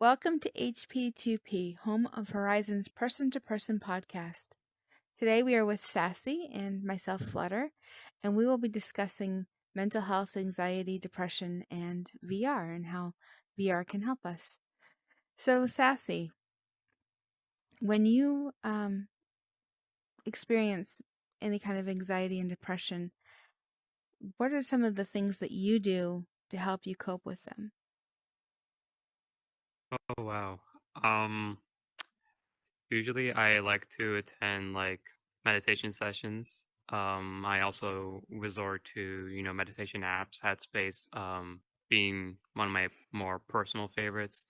Welcome to HP2P, home of Horizon's person to person podcast. Today we are with Sassy and myself, Flutter, and we will be discussing mental health, anxiety, depression, and VR and how VR can help us. So, Sassy, when you experience any kind of anxiety and depression, what are some of the things that you do to help you cope with them? Oh wow. Um, Usually I like to attend meditation sessions. I also resort to, meditation apps, Headspace, being one of my more personal favorites.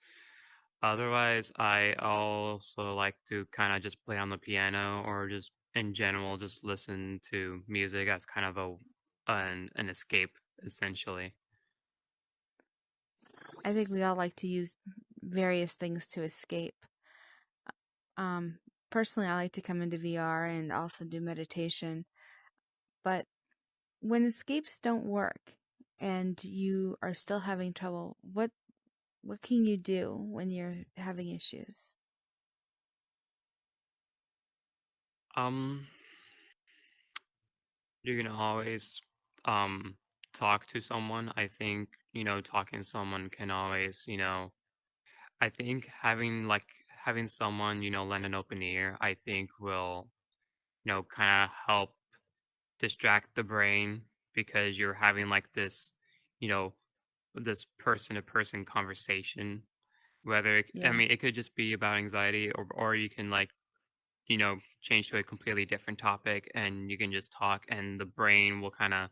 Otherwise, I also like to kind of just play on the piano or just in general just listen to music as kind of an escape essentially. I think we all like to use various things to escape. Um, Personally, I like to come into VR and also do meditation. But when escapes don't work and you are still having trouble, what can you do when you're having issues? Um, You can always talk to someone. I think, talking to someone can always, I think having someone, lend an open ear, I think will, kind of help distract the brain because you're having like this, you know, this person to person conversation. I Yeah. mean, it could just be about anxiety or you can change to a completely different topic and you can just talk and the brain will kind of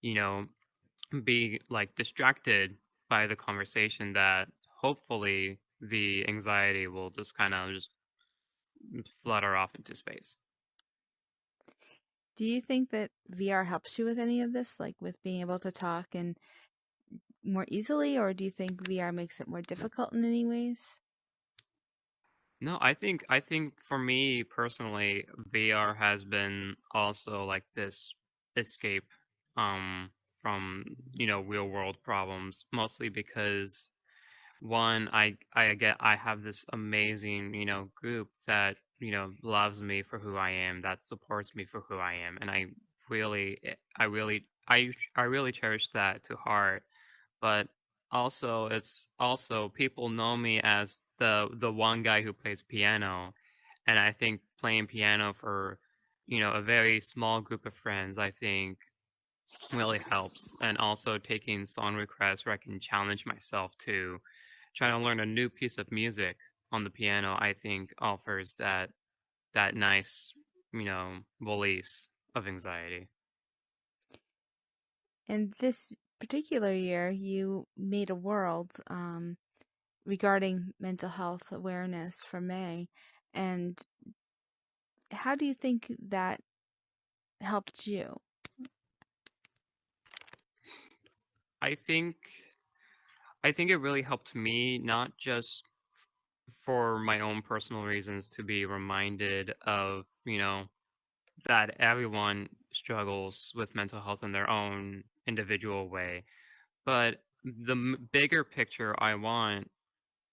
you know, be like distracted by the conversation that hopefully the anxiety will just kind of just flutter off into space. Do you think that VR helps you with any of this, like with being able to talk and more easily, or do you think VR makes it more difficult in any ways? No, I think for me personally, VR has been also like this escape um from, real world problems, mostly because one I have this amazing group that loves me for who I am, that supports me for who I am, and I really cherish that to heart. But also it's also people know me as the one guy who plays piano, and I think playing piano for a very small group of friends, I think really helps. And also taking song requests where I can challenge myself to try to learn a new piece of music on the piano, I think offers that nice, release of anxiety. And this particular year, you made a world regarding mental health awareness for May. And how do you think that helped you? I think I think it really helped me not just for my own personal reasons to be reminded of, that everyone struggles with mental health in their own individual way. But the bigger picture I want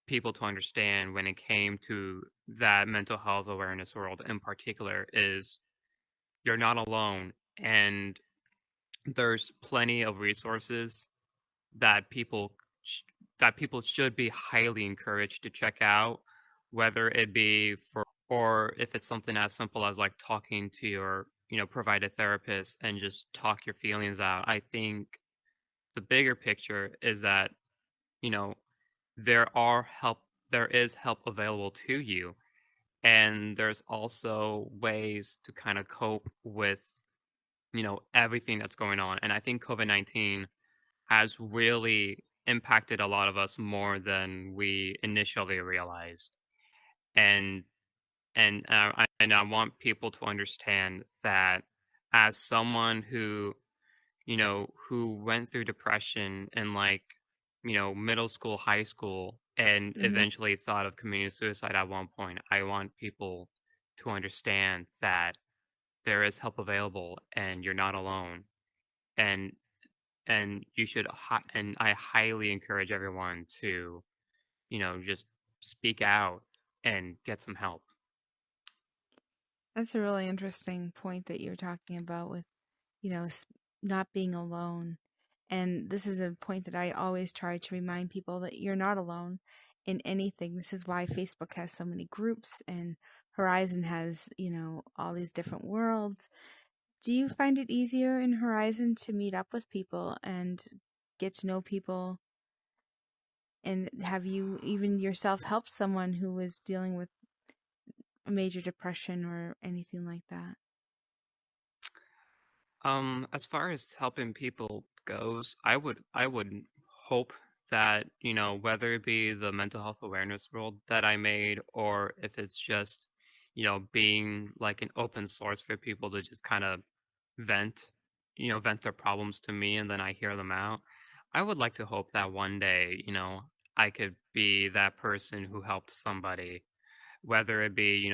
people to understand when it came to that mental health awareness world in particular is you're not alone, and there's plenty of resources that sh- people should be highly encouraged to check out, whether it be for or if it's something as simple as like talking to your provided therapist and just talk your feelings out. I think the bigger picture is that you know there are help there is help available to you, and there's also ways to kind of cope with everything that's going on. And I think COVID-19 has really impacted a lot of us more than we initially realized. And I want people to understand that as someone who went through depression in middle school, high school, and Hmm. eventually thought of committing suicide at one point, I want people to understand that there is help available and you're not alone. And and I highly encourage everyone to just speak out and get some help. That's a really interesting point that you're talking about with, you know, not being alone. And this is a point that I always try to remind people that you're not alone in anything. This is why Facebook has so many groups and Horizon has, all these different worlds. Do you find it easier in Horizon to meet up with people and get to know people? And have you even yourself helped someone who was dealing with a major depression or anything like that? As far as helping people goes, I would hope that, whether it be the mental health awareness world that I made, or if it's just, being like an open source for people to just kind of vent, vent their problems to me and then I hear them out. I would like to hope that one day, I could be that person who helped somebody, whether it be,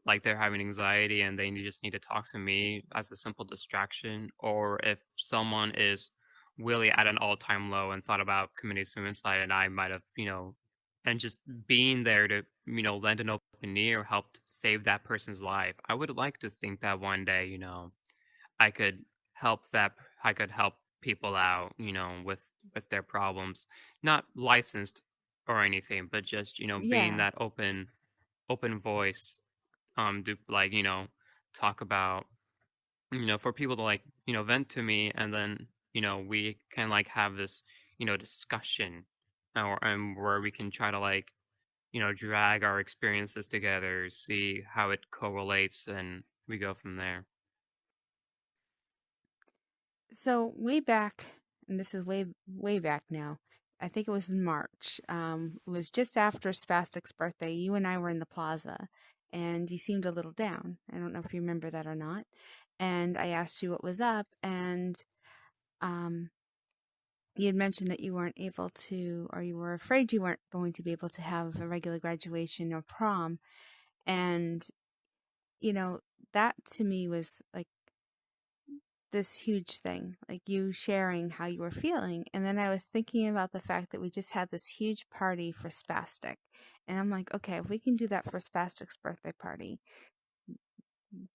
like they're having anxiety and they just need to talk to me as a simple distraction, or if someone is really at an all-time low and thought about committing suicide and I might have, and just being there to, lend an open ear helped save that person's life. I would like to think that one day, I could I could help people out, with their problems, not licensed or anything, but just, being Yeah. that open voice, to like, talk about, for people to like, vent to me, and then, we can like have this, discussion, or and where we can try to like, drag our experiences together, see how it correlates, and we go from there. So way back, and this is way back now. I think it was in March. It was just after Spastic's birthday. You and I were in the plaza, and you seemed a little down. I don't know if you remember that or not. And I asked you what was up, and um, you had mentioned that you weren't able to, or you were afraid you weren't going to be able to have a regular graduation or prom. And you know that to me was like this huge thing, like you sharing how you were feeling. And then I was thinking about the fact that we just had this huge party for Spastic. And I'm like, okay, if we can do that for Spastic's birthday party,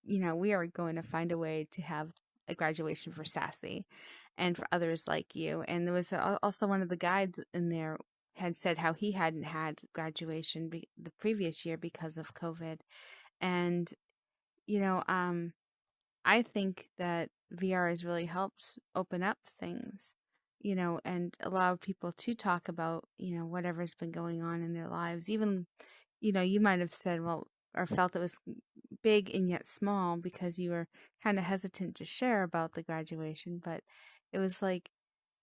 we are going to find a way to have a graduation for Sassy and for others like you. And there was also one of the guides in there had said how he hadn't had graduation the previous year because of COVID. And, you know, um, I think that VR has really helped open up things, and allow people to talk about, whatever's been going on in their lives. Even, you might have said, well, or felt it was big and yet small because you were kind of hesitant to share about the graduation, but it was like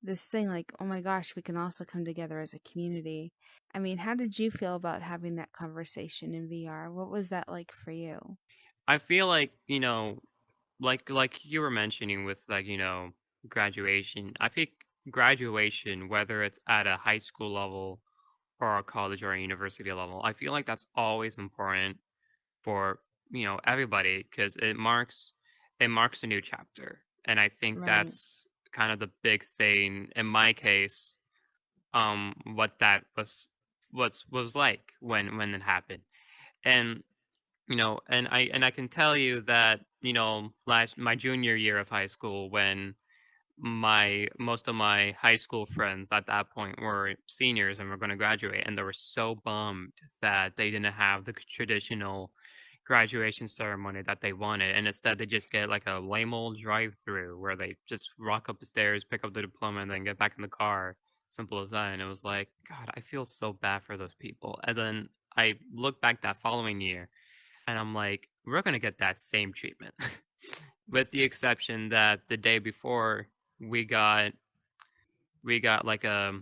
this thing like, oh my gosh, we can also come together as a community. I mean, how did you feel about having that conversation in VR? What was that like for you? I feel like, like you were mentioning with like, graduation. I think graduation, whether it's at a high school level or a college or a university level, I feel like that's always important for, everybody, because it marks a new chapter. And I think Right. that's kind of the big thing in my case, what that was like when it happened. And and I can tell you that, last my junior year of high school, when my most of my high school friends at that point were seniors and were going to graduate, and they were so bummed that they didn't have the traditional graduation ceremony that they wanted, and instead they just get like a lame old drive through where they just rock up the stairs, pick up the diploma, and then get back in the car. Simple as that. And it was like, God, I feel so bad for those people. And then I look back that following year, and I'm like, we're gonna get that same treatment, with the exception that the day before we got we got like a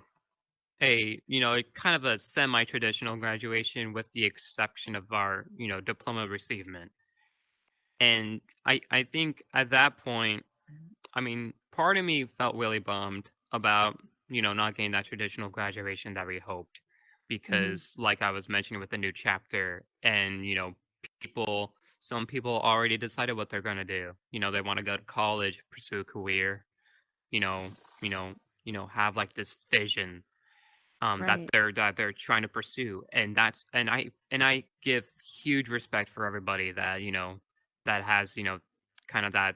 kind of a semi-traditional graduation, with the exception of our diploma receivement. And I think at that point, I mean, part of me felt really bummed about, not getting that traditional graduation that we hoped, Hmm. because like I was mentioning with the new chapter, and some people already decided what they're going to do. They want to go to college, pursue a career, you know, have like this vision. Right. that they're trying to pursue, and I give huge respect for everybody that that has kind of that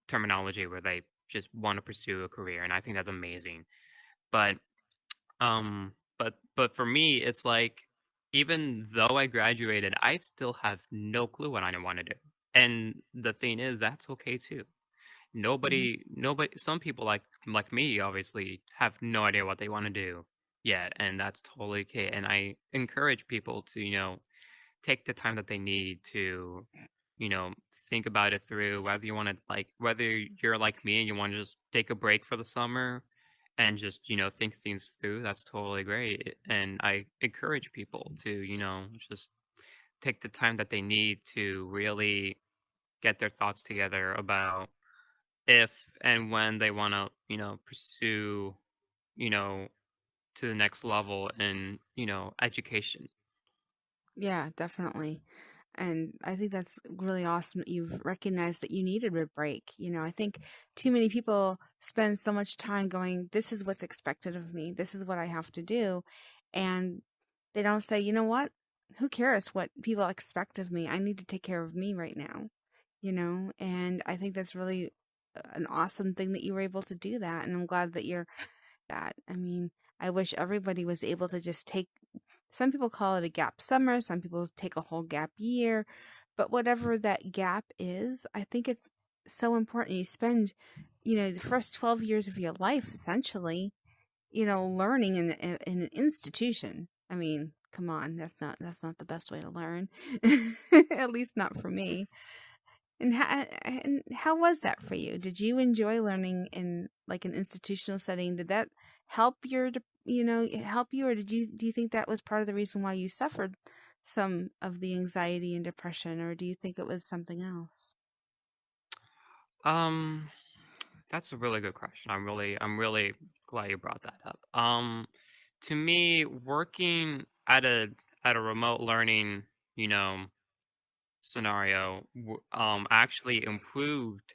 terminology where they just want to pursue a career, and I think that's amazing. But but for me, it's like even though I graduated, I still have no clue what I want to do, and the thing is that's okay too. Hmm. Nobody, some people like me obviously have no idea what they want to do yet, and that's totally okay. And I encourage people to, take the time that they need to, you know, think about it through, whether you want to whether you're like me and you want to just take a break for the summer and just, think things through, that's totally great. And I encourage people to, just take the time that they need to really get their thoughts together about if and when they want to, pursue, you know, to the next level in, education. Yeah, definitely. And I think that's really awesome that you've recognized that you needed a break. I think too many people spend so much time going, this is what's expected of me. This is what I have to do. And they don't say, you know what? Who cares what people expect of me? I need to take care of me right now. And I think that's really an awesome thing that you were able to do that. And I'm glad that you're that. I mean, I wish everybody was able to just take, some people call it a gap summer, some people take a whole gap year, but whatever that gap is, I think it's so important. You spend, the first 12 years of your life essentially, learning in an institution. I mean, come on, that's not the best way to learn. At least not for me. And how was that for you? Did you enjoy learning in like an institutional setting? Did that help help you, or do you think that was part of the reason why you suffered some of the anxiety and depression, or do you think it was something else? Um, that's a really good question. I'm really glad you brought that up. To me, working at a remote learning, you know, scenario, actually improved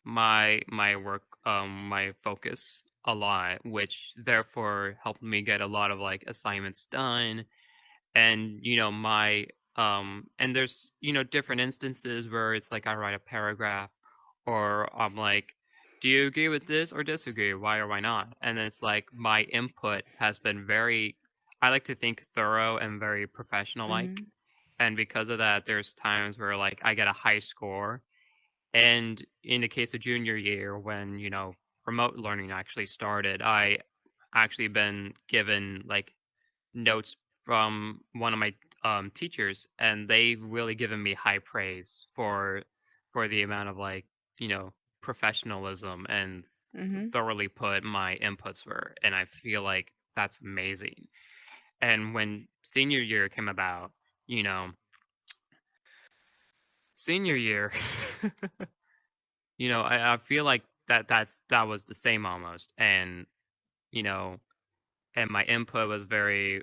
my work, my focus a lot, which therefore helped me get a lot of like assignments done. And and there's different instances where it's like I write a paragraph, or I'm like, do you agree with this or disagree, why or why not? And it's like my input has been very, I like to think, thorough and very professional like. Mhm. And because of that, there's times where like I get a high score. And in the case of junior year, when remote learning actually started, I actually been given like notes from one of my teachers, and they really given me high praise for the amount of like professionalism and Mhm. thoroughly put my inputs were, and I feel like that's amazing. And when senior year came about, you know, senior year, I feel like that was the same almost, and you know, and my input was very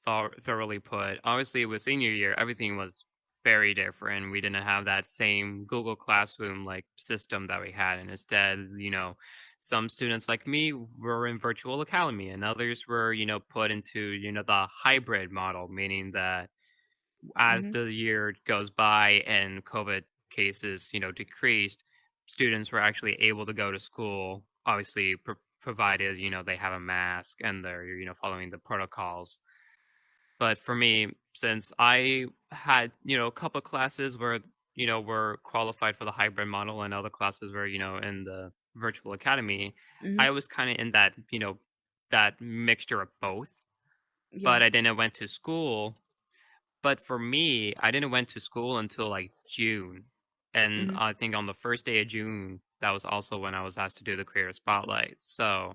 thoroughly put. Obviously, with senior year, everything was very different. We didn't have that same Google Classroom like system that we had, and instead, some students like me were in virtual academy, and others were, put into the hybrid model, meaning that as Mhm. the year goes by and COVID cases, decreased, students were actually able to go to school. Obviously, provided they have a mask and they're following the protocols. But for me, since I had a couple classes where were qualified for the hybrid model, and other classes were in the virtual academy, Mhm. I was kind of in that that mixture of both. Yeah. But I didn't went to school, but for me, I didn't went to school until like June. And Mhm. I think on the first day of June, that was also when I was asked to do the career spotlight. So,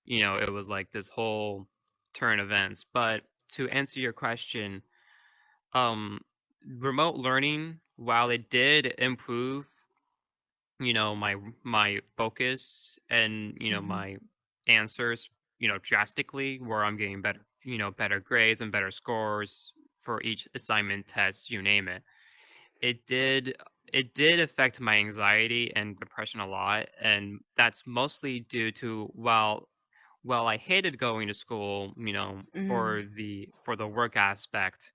it was like this whole turn events. But to answer your question, um, remote learning, while it did improve, my focus and, Mhm. my answers, drastically, where I'm getting better, better grades and better scores for each assignment, test, you name it. It did it did affect my anxiety and depression a lot, and that's mostly due to, well, I hated going to school, Mm, for the work aspect.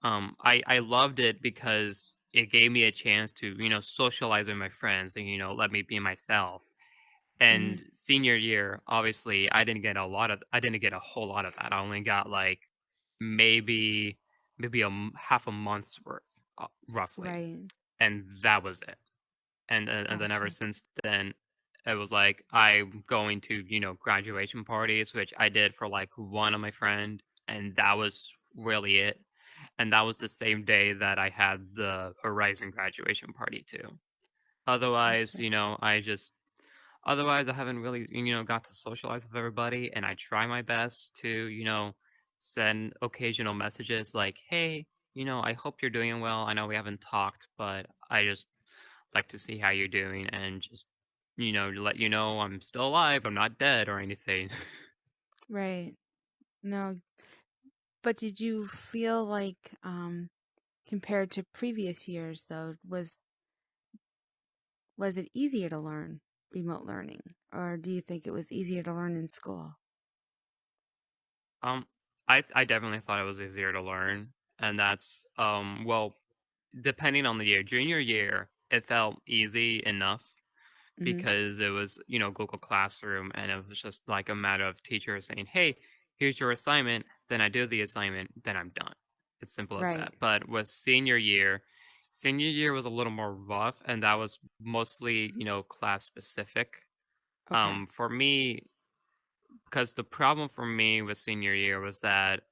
I loved it because it gave me a chance to, socialize with my friends and, let me be myself. mm, And senior year, obviously, I didn't get a whole lot of that. I only got like maybe maybe half a month's worth, roughly, right. and that was it. And then ever Gotcha. since then, it was like I'm going to, graduation parties, which I did for like one of my friend, and that was really it. And that was the same day that I had the Horizon graduation party too. Otherwise, Gotcha. otherwise I haven't really, got to socialize with everybody, and I try my best to, send occasional messages like, "Hey, I hope you're doing well. I know we haven't talked, but I just like to see how you're doing and just, to let you know I'm still alive. I'm not dead or anything." Right. No, but did you feel like, compared to previous years, though, was it easier to learn remote learning, or do you think it was easier to learn in school? Um, I definitely thought it was easier to learn, and that's well, depending on the year. Junior year, it felt easy enough Hmm. because it was, Google Classroom, and it was just like a matter of teacher saying, "Hey, here's your assignment." Then I do the assignment, then I'm done. It's simple as Right. that. But with senior year was a little more rough, and that was mostly, class specific. Okay. For me, because the problem for me with senior year was that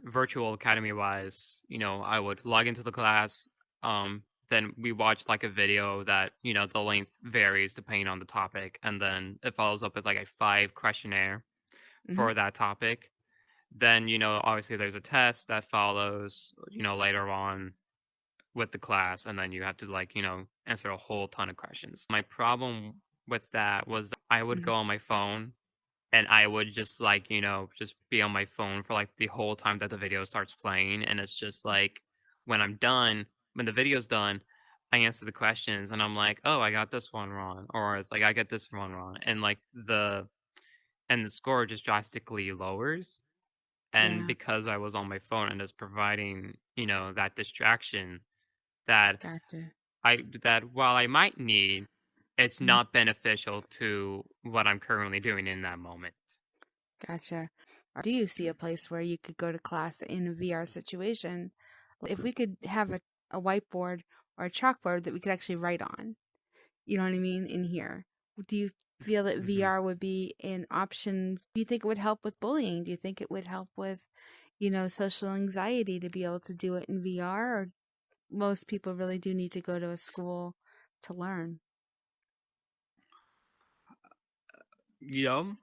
virtual academy wise, I would log into the class, then we watch like a video that, the length varies depending on the topic, and then it follows up with like a 5 questionnaire Hmm. for that topic. Then, obviously there's a test that follows, later on with the class, and then you have to like, answer a whole ton of questions. My problem with that was that I would Hmm. go on my phone, and I would just like, just be on my phone for like the whole time that the video starts playing. And it's just like when I'm done, when the video's done, I answer the questions and I'm like, oh, I got this one wrong. Or it's like I get this one wrong. And like the score just drastically lowers. And Yeah. because I was on my phone and it's providing, that distraction that Gotcha. that while I might need, it's Hmm. not beneficial to what I'm currently doing in that moment. Gotcha. Do you see a place where you could go to class in a VR situation? If we could have a whiteboard or a chalkboard that we could actually write on, you know what I mean, in here. Do you feel that Mhm. VR would be an option? Do you think it would help with bullying? Do you think it would help with, social anxiety to be able to do it in VR? Or most people really do need to go to a school to learn? You know,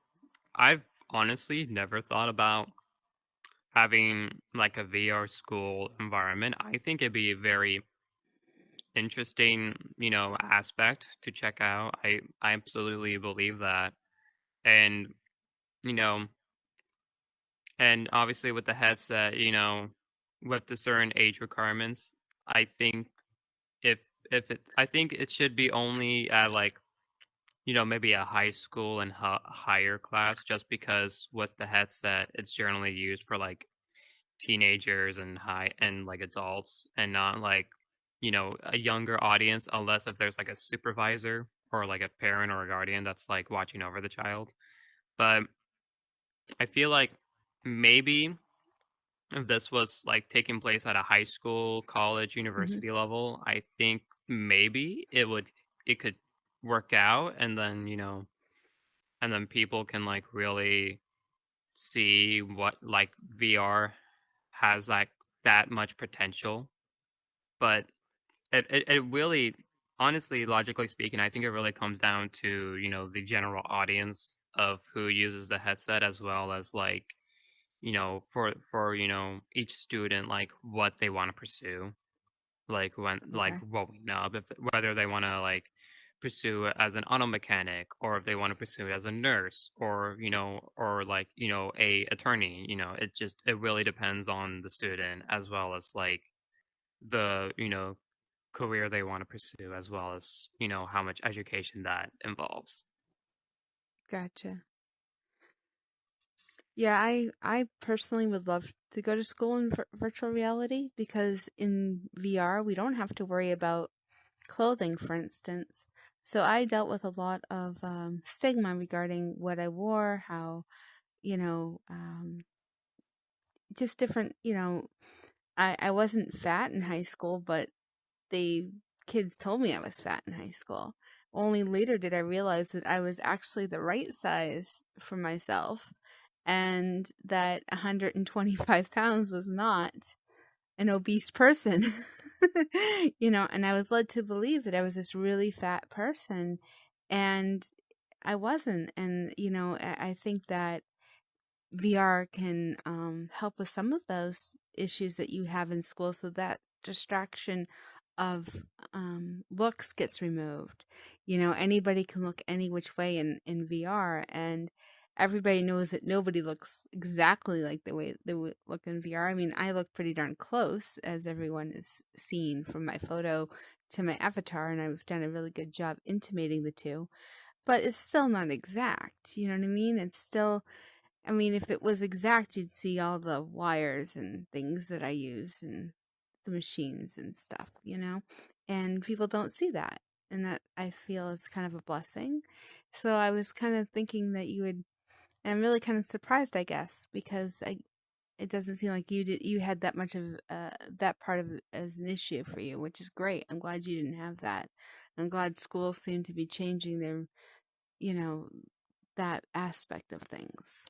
I've honestly never thought about having like a VR school environment. I think it'd be a very interesting, aspect to check out. I absolutely believe that. And, you know, and obviously with the headset, with the certain age requirements, I think if I think it should be only at like, maybe a high school and higher class, just because with the headset, it's generally used for like teenagers and high and like adults, and not like, a younger audience, unless if there's like a supervisor or like a parent or a guardian that's like watching over the child. But I feel like maybe if this was like taking place at a high school, college, Hmm. university level, I think maybe it could work out, and then, and then people can like really see what like VR has like that much potential. But it really, honestly, logically speaking, I think it really comes down to, the general audience of who uses the headset, as well as like, for each student, like what they want to pursue, like when like Okay. what we know, if whether they want to like pursue it as an auto mechanic, or if they want to pursue it as a nurse, or, or like, a attorney. It really depends on the student, as well as like the, career they want to pursue, as well as, how much education that involves. Gotcha. Yeah, I personally would love to go to school in virtual reality because in VR we don't have to worry about clothing, for instance. So I dealt with a lot of stigma regarding what I wore, how, you know, just different, I wasn't fat in high school, but they kids told me I was fat in high school. Only later did I realize that I was actually the right size for myself and that 125 pounds was not an obese person. And I was led to believe that I was this really fat person and I wasn't. And, I think that VR can help with some of those issues that you have in school so that distraction of looks gets removed. Anybody can look any which way in VR, and everybody knows that nobody looks exactly like the way they would look in VR. I mean, I look pretty darn close, as everyone has seen from my photo to my avatar, and I've done a really good job intimating the two, but it's still not exact. You know what I mean? It's still, I mean, if it was exact, you'd see all the wires and things that I use and the machines and stuff. And people don't see that. And that I feel is kind of a blessing. So I was kind of thinking that you would, and I'm really kind of surprised, I guess, because it doesn't seem like you had that much of that part of it as an issue for you, which is great. I'm glad you didn't have that. I'm glad schools seem to be changing their, you know, that aspect of things.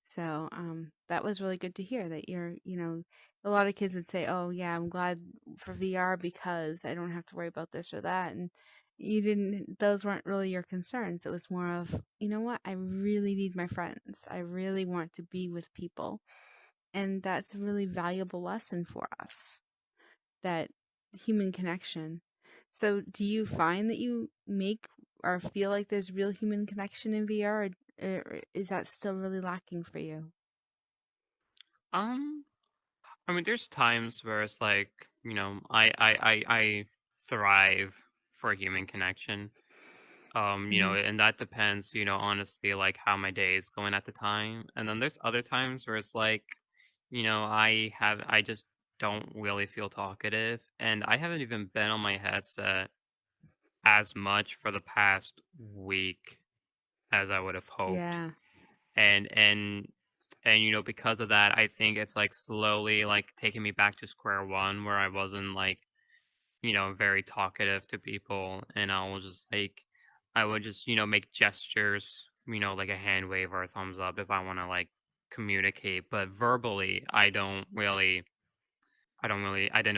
So, that was really good to hear that a lot of kids would say, "Oh, yeah, I'm glad for VR because I don't have to worry about this or that." And those weren't really your concerns. It was more of, you know what? I really need my friends. I really want to be with people. And that's a really valuable lesson for us, that human connection. So, do you find that you make or feel like there's real human connection in VR, or is that still really lacking for you? Um, I mean, there's times where it's like, I thrive for human connection. Mhm. And that depends, honestly, like how my day is going at the time. And then there's other times where it's like, I just don't really feel talkative. And I haven't even been on my headset as much for the past week as I would have hoped. Yeah. And because of that, I think it's like slowly like taking me back to square one where I wasn't like, very talkative to people, and I would just, make gestures, like a hand wave or a thumbs up if I want to like communicate, but verbally, I didn't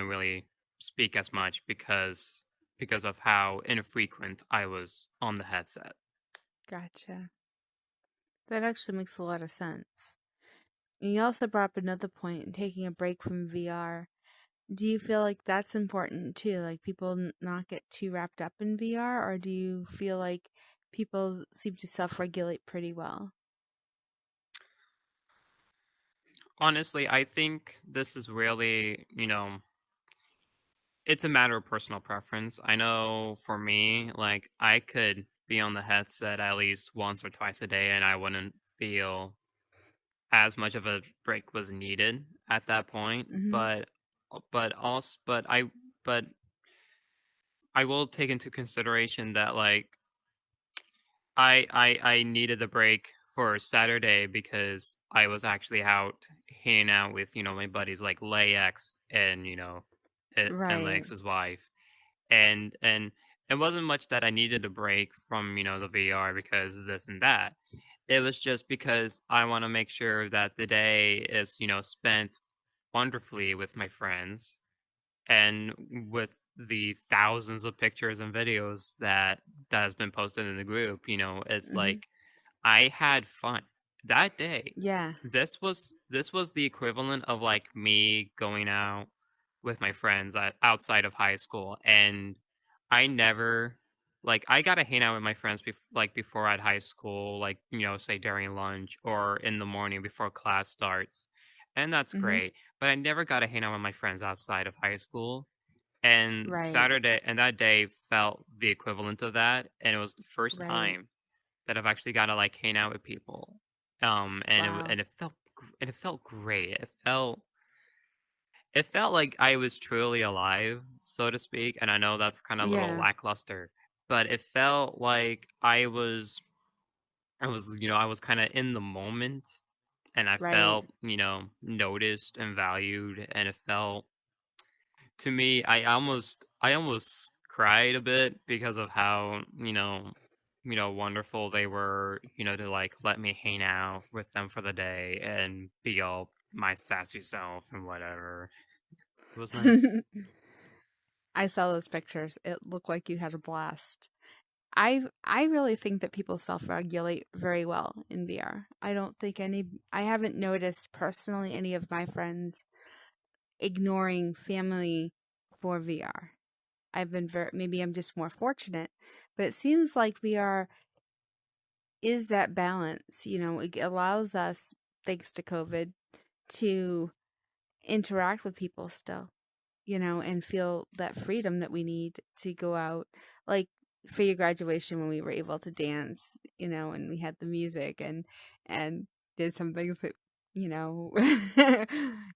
really speak as much because of how infrequent I was on the headset. Gotcha. That actually makes a lot of sense. And you also brought up another point, taking a break from VR. Do you feel like that's important too? Like people not get too wrapped up in VR, or do you feel like people seem to self-regulate pretty well? Honestly, I think this is really, it's a matter of personal preference. I know for me, like I could be on the headset at least once or twice a day and I wouldn't feel as much of a break was needed at that point. Mm-hmm. But I will take into consideration that like I needed a break for Saturday because I was actually out hanging out with, my buddies like Layx and, and Right. Layx's wife. And it wasn't much that I needed a break from, the VR because of this and that. It was just because I want to make sure that the day is, spent wonderfully with my friends and with the thousands of pictures and videos that has been posted in the group. It's Mm-hmm. like I had fun that day. Yeah. This was the equivalent of like me going out with my friends outside of high school, and I never like I got to hang out with my friends like before at high school, like say during lunch or in the morning before class starts, and that's Mm-hmm. great. But I never got to hang out with my friends outside of high school, and Right. Saturday and that day felt the equivalent of that, and it was the first Right. time that I've actually got to like hang out with people. Wow. and it felt great. It felt like I was truly alive, so to speak. And I know that's kind of a little Yeah, lackluster, but it felt like I was kind of in the moment, and I right. felt, noticed and valued, and it felt to me, I almost cried a bit because of how, wonderful they were, to like let me hang out with them for the day and be all my sassy self and whatever. It was nice. I saw those pictures. It looked like you had a blast. I really think that people self-regulate very well in VR. I haven't noticed personally any of my friends ignoring family for VR. I've been very, maybe I'm just more fortunate, but it seems like VR is that balance. It allows us, thanks to COVID, to interact with people still, and feel that freedom that we need to go out. Like for your graduation when we were able to dance, and we had the music and did some things that, you know,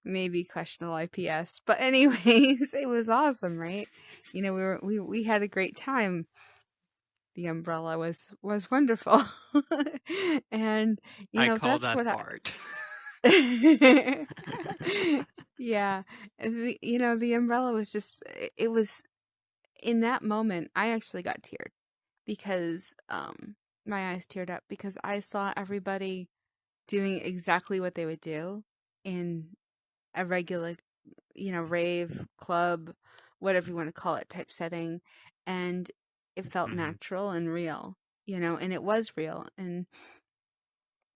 maybe questionable IPS. But anyways, it was awesome, right? We had a great time. The umbrella was wonderful. And I call that's that what art. yeah. The umbrella was just it was in that moment I actually got teared because my eyes teared up because I saw everybody doing exactly what they would do in a regular, rave, club, whatever you want to call it type setting, and it felt Hmm. natural and real, and it was real. And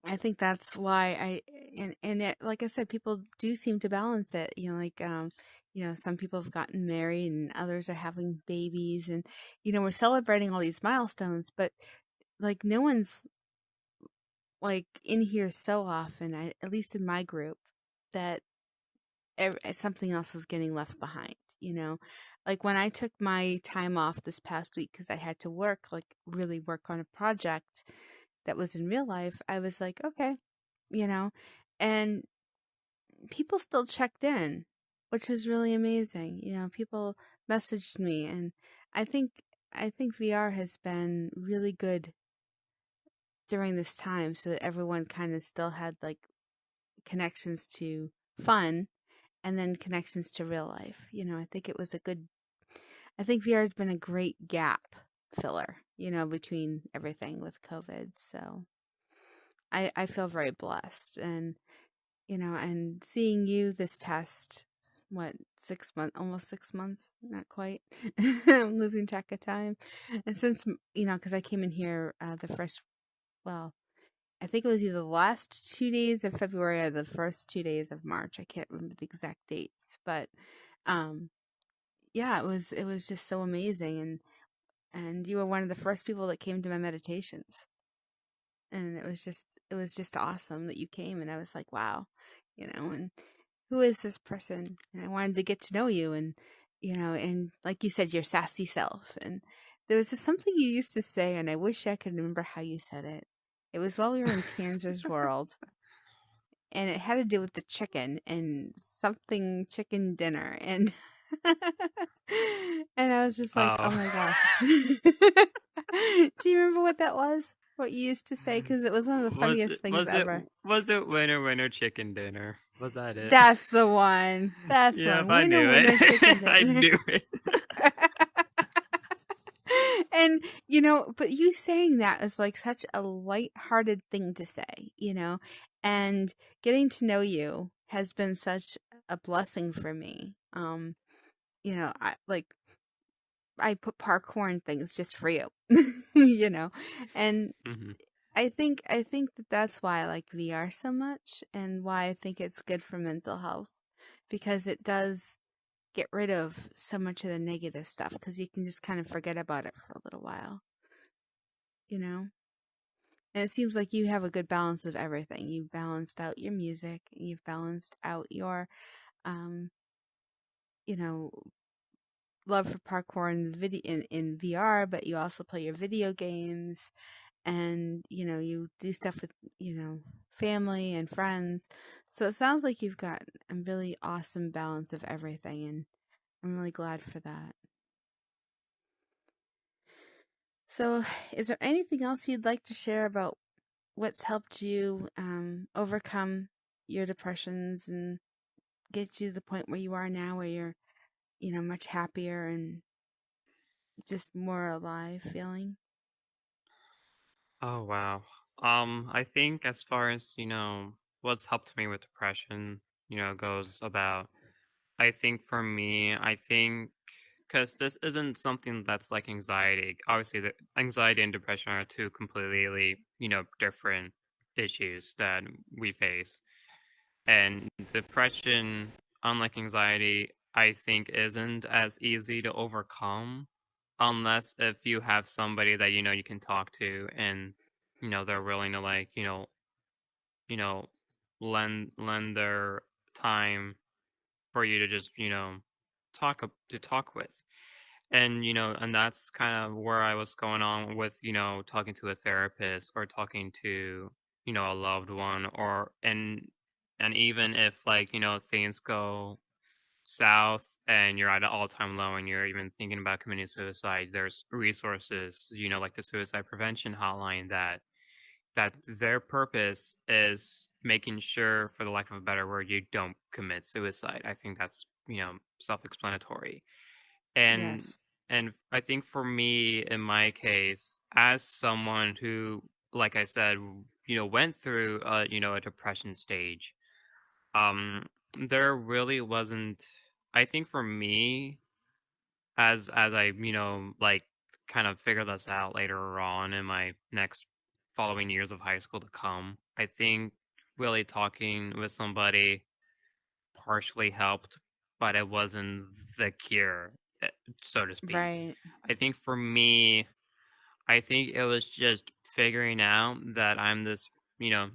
I think that's why and it, like I said, people do seem to balance it. Some people have gotten married and others are having babies, and we're celebrating all these milestones, but like no one's like in here so often, at least in my group, that something else is getting left behind. Like when I took my time off this past week because I had to work, like really work on a project that was in real life, I was like, okay, you know, and people still checked in, which was really amazing. People messaged me, and I think I think VR has been really good during this time, so that everyone kind of still had like connections to fun and then connections to real life. I think it was a good. I think VR has been a great gap filler, between everything with COVID. So I feel very blessed, and seeing you this past, what, 6 months, almost 6 months, not quite. I'm losing track of time. And since, because I came in here the first, well, I think it was either the last 2 days of February or the first 2 days of March. I can't remember the exact dates, but um, yeah, it was just so amazing, and you were one of the first people that came to my meditations, and it was just awesome that you came, and I was like, wow, and who is this person? And I wanted to get to know you, and like you said, your sassy self. And there was just something you used to say, and I wish I could remember how you said it. It was while we were in Tanzer's world, and it had to do with the chicken and something chicken dinner, and and I was just like, oh Oh. my gosh. Do you remember what that was? What you used to say? Because it was one of the Was funniest it things was it ever. was it winner winner chicken dinner? Was that it? That's the one. That's the Yep, one. I Winner, knew winner, chicken it. I dinner. knew it. And but you saying that is like such a light-hearted thing to say, and getting to know you has been such a blessing for me. I put parkour and things just for you, and Hmm. I think that that's why I like VR so much, and why I think it's good for mental health, because it does get rid of so much of the negative stuff, because you can just kind of forget about it for a little while, you know? And it seems like you have a good balance of everything. You've balanced out your music, you've balanced out your, um, you know, love for parkour in VR, but you also play your video games, and you do stuff with family and friends. So it sounds like you've got a really awesome balance of everything, and I'm really glad for that. So, is there anything else you'd like to share about what's helped you overcome your depressions and get you to the point where you are now, where you're much happier and just more alive feeling? Oh wow. I think as far as, what's helped me with depression, goes about, I think for me, I think because this isn't something that's like anxiety. Obviously, the anxiety and depression are two completely, different issues that we face. And depression, unlike anxiety, I think isn't as easy to overcome unless if you have somebody that you can talk to and they're willing to like, you know, lend their time for you to just, talk with. And and that's kind of where I was going on with, talking to a therapist or talking to, a loved one, or and even if like, things go south and you're at an all-time low and you're even thinking about committing suicide, there's resources, like the suicide prevention hotline, that their purpose is making sure, for the lack of a better word, you don't commit suicide. I think that's, self-explanatory. And Yes. I think for me, in my case, as someone who, like I said, went through a depression stage, um, there really wasn't. I think for me, as I, like kind of figure this out later on in my next following years of high school to come, I think really talking with somebody partially helped, but it wasn't the cure, eh, so to speak. Right. I think for me, I think it was just figuring out that I'm this, you know,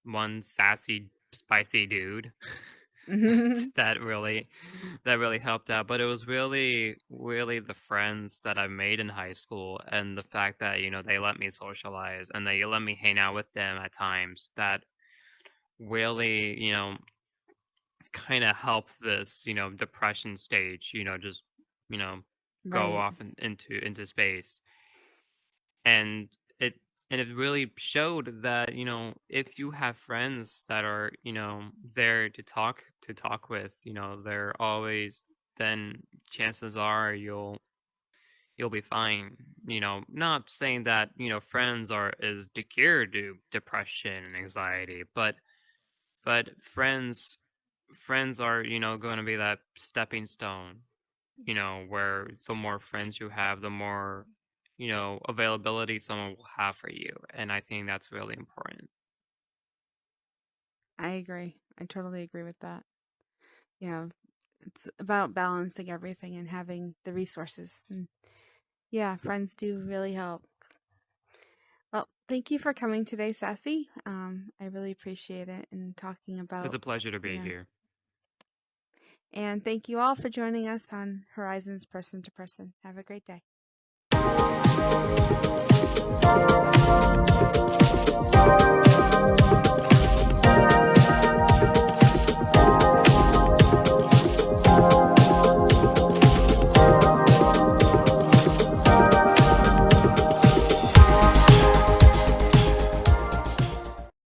one sassy, spicy dude. that really that really helped out. But it was really, really the friends that I made in high school and the fact that, they let me socialize and they let me hang out with them at times that really, kind of help this, depression stage, just, you know, go Right. off into space. And it and it really showed that, if you have friends that are, there to talk with, they're always, then chances are you'll be fine. Not saying that, friends are is the cure to depression and anxiety, but friends are, going to be that stepping stone, where the more friends you have, the more, availability someone will have for you. And I think that's really important. I agree. I totally agree with that. You know, it's about balancing everything and having the resources. And yeah, friends do really help. Well, thank you for coming today, Sassy. I really appreciate it and talking It's about, a pleasure to you be know, here. and thank you all for joining us on Horizons Person to Person. Have a great day.